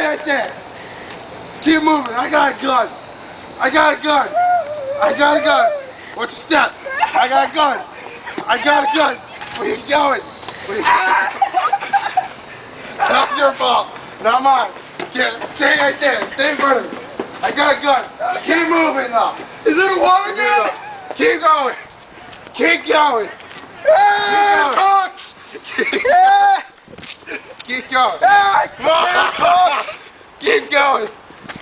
right there. Keep moving. I got a gun. I got a gun. I got a gun. What's your step? I got a gun. I got a gun. Where you going? That's your fault. Not mine. Stay right there. Stay in front of me. I got a gun. Keep moving though. Is it a water gun? Keep going. Keep going. Talks. Keep going. Talks. Keep going.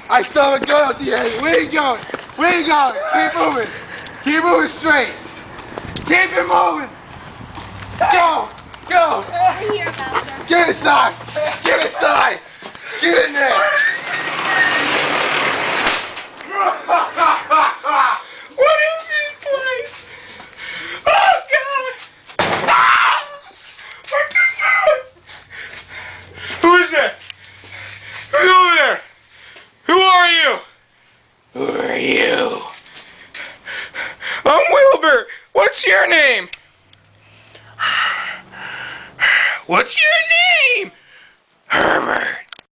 I saw a gun at the end. Where you going? Where you going? Keep moving. Keep moving straight. Keep it moving. Go. Go. Over here, Bowser. Get inside. Get inside. Get in there. What is this place? Oh God! Ah! What the fuck? Who is that? Who's over there? Who are you? Who are you? I'm Wilbur. What's your name? What's your